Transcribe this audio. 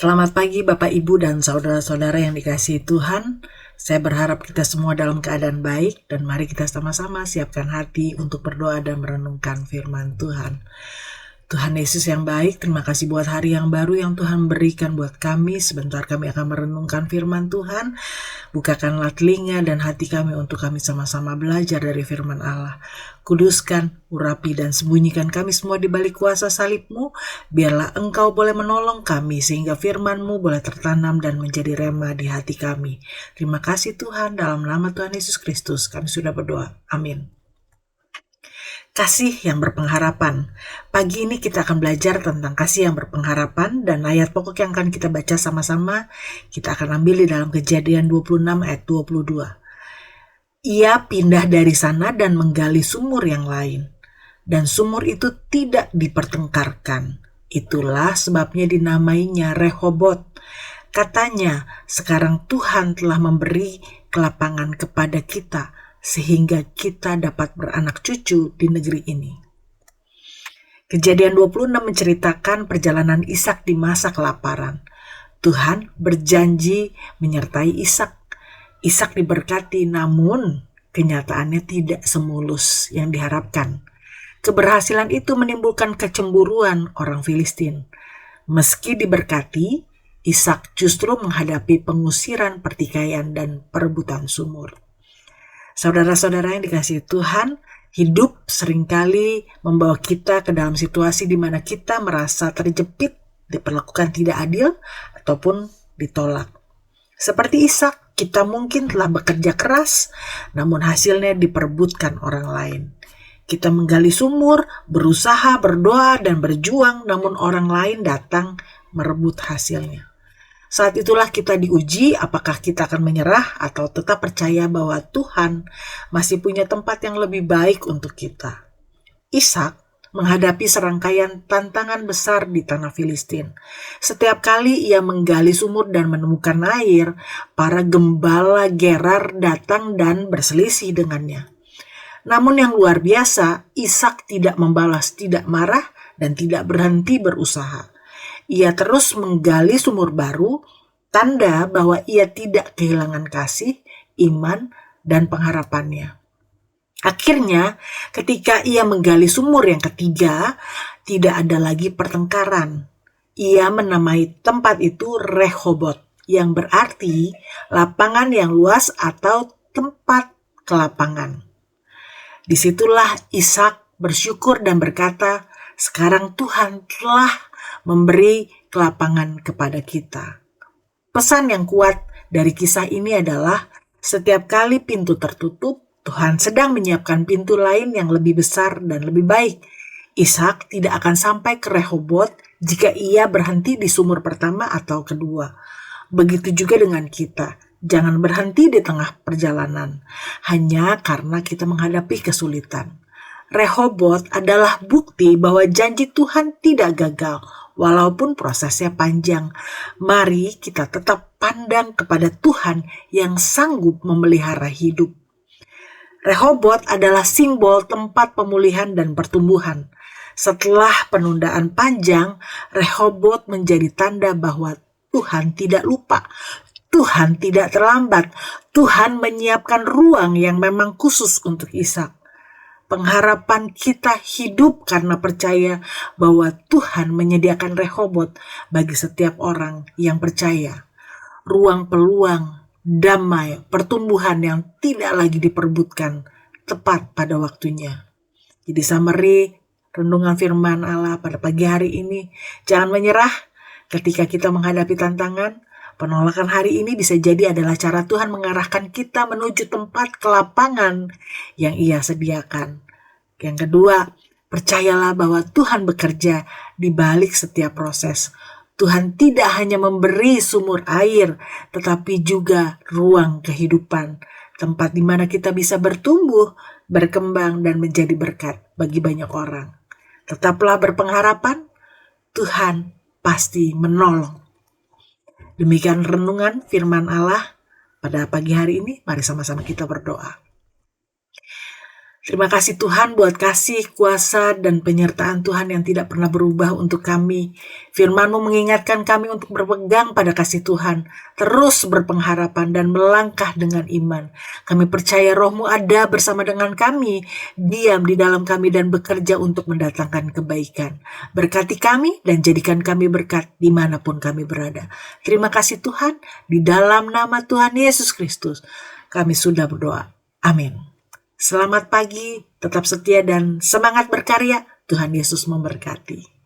Selamat pagi Bapak Ibu dan saudara-saudara yang dikasihi Tuhan. Saya berharap kita semua dalam keadaan baik dan mari kita sama-sama siapkan hati untuk berdoa dan merenungkan firman Tuhan. Tuhan Yesus yang baik, terima kasih buat hari yang baru yang Tuhan berikan buat kami. Sebentar kami akan merenungkan firman Tuhan. Bukakanlah telinga dan hati kami untuk kami sama-sama belajar dari firman Allah. Kuduskan, urapi dan sembunyikan kami semua di balik kuasa salib-Mu. Biarlah Engkau boleh menolong kami sehingga firman-Mu boleh tertanam dan menjadi rema di hati kami. Terima kasih Tuhan, dalam nama Tuhan Yesus Kristus kami sudah berdoa. Amin. Kasih yang berpengharapan. Pagi ini kita akan belajar tentang kasih yang berpengharapan dan ayat pokok yang akan kita baca sama-sama kita akan ambil di dalam Kejadian 26 ayat 22. Ia pindah dari sana dan menggali sumur yang lain, dan sumur itu tidak dipertengkarkan. Itulah sebabnya dinamainya Rehobot. Katanya, sekarang Tuhan telah memberi kelapangan kepada kita, sehingga kita dapat beranak cucu di negeri ini. Kejadian 26 menceritakan perjalanan Ishak di masa kelaparan. Tuhan berjanji menyertai Ishak. Ishak diberkati, namun kenyataannya tidak semulus yang diharapkan. Keberhasilan itu menimbulkan kecemburuan orang Filistin. Meski diberkati, Ishak justru menghadapi pengusiran, pertikaian, dan perebutan sumur. Saudara-saudara yang dikasihi Tuhan, hidup seringkali membawa kita ke dalam situasi di mana kita merasa terjepit, diperlakukan tidak adil, ataupun ditolak. Seperti Ishak, kita mungkin telah bekerja keras, namun hasilnya diperebutkan orang lain. Kita menggali sumur, berusaha, berdoa, dan berjuang, namun orang lain datang merebut hasilnya. Saat itulah kita diuji apakah kita akan menyerah atau tetap percaya bahwa Tuhan masih punya tempat yang lebih baik untuk kita. Ishak menghadapi serangkaian tantangan besar di tanah Filistin. Setiap kali ia menggali sumur dan menemukan air, para gembala Gerar datang dan berselisih dengannya. Namun yang luar biasa, Ishak tidak membalas, tidak marah, dan tidak berhenti berusaha. Ia terus menggali sumur baru, tanda bahwa ia tidak kehilangan kasih, iman, dan pengharapannya. Akhirnya, ketika ia menggali sumur yang ketiga, tidak ada lagi pertengkaran. Ia menamai tempat itu Rehobot, yang berarti lapangan yang luas atau tempat kelapangan. Disitulah Ishak bersyukur dan berkata, sekarang Tuhan telah memberi kelapangan kepada kita. Pesan yang kuat dari kisah ini adalah setiap kali pintu tertutup, Tuhan sedang menyiapkan pintu lain yang lebih besar dan lebih baik. Ishak tidak akan sampai ke Rehobot jika ia berhenti di sumur pertama atau kedua. Begitu juga dengan kita. Jangan berhenti di tengah perjalanan hanya karena kita menghadapi kesulitan. Rehobot adalah bukti bahwa janji Tuhan tidak gagal, walaupun prosesnya panjang. Mari kita tetap pandang kepada Tuhan yang sanggup memelihara hidup. Rehobot adalah simbol tempat pemulihan dan pertumbuhan. Setelah penundaan panjang, Rehobot menjadi tanda bahwa Tuhan tidak lupa. Tuhan tidak terlambat. Tuhan menyiapkan ruang yang memang khusus untuk Ishak. Pengharapan kita hidup karena percaya bahwa Tuhan menyediakan Rehobot bagi setiap orang yang percaya. Ruang peluang, damai, pertumbuhan yang tidak lagi diperebutkan, tepat pada waktunya. Jadi summary renungan firman Allah pada pagi hari ini, jangan menyerah ketika kita menghadapi tantangan. Penolakan hari ini bisa jadi adalah cara Tuhan mengarahkan kita menuju tempat kelapangan yang Ia sediakan. Yang kedua, percayalah bahwa Tuhan bekerja di balik setiap proses. Tuhan tidak hanya memberi sumur air, tetapi juga ruang kehidupan. Tempat di mana kita bisa bertumbuh, berkembang, dan menjadi berkat bagi banyak orang. Tetaplah berpengharapan, Tuhan pasti menolong. Demikian renungan firman Allah pada pagi hari ini. Mari sama-sama kita berdoa. Terima kasih Tuhan buat kasih, kuasa, dan penyertaan Tuhan yang tidak pernah berubah untuk kami. Firman-Mu mengingatkan kami untuk berpegang pada kasih Tuhan, terus berpengharapan dan melangkah dengan iman. Kami percaya Roh-Mu ada bersama dengan kami, diam di dalam kami dan bekerja untuk mendatangkan kebaikan. Berkati kami dan jadikan kami berkat dimanapun kami berada. Terima kasih Tuhan, di dalam nama Tuhan Yesus Kristus, kami sudah berdoa. Amin. Selamat pagi, tetap setia dan semangat berkarya. Tuhan Yesus memberkati.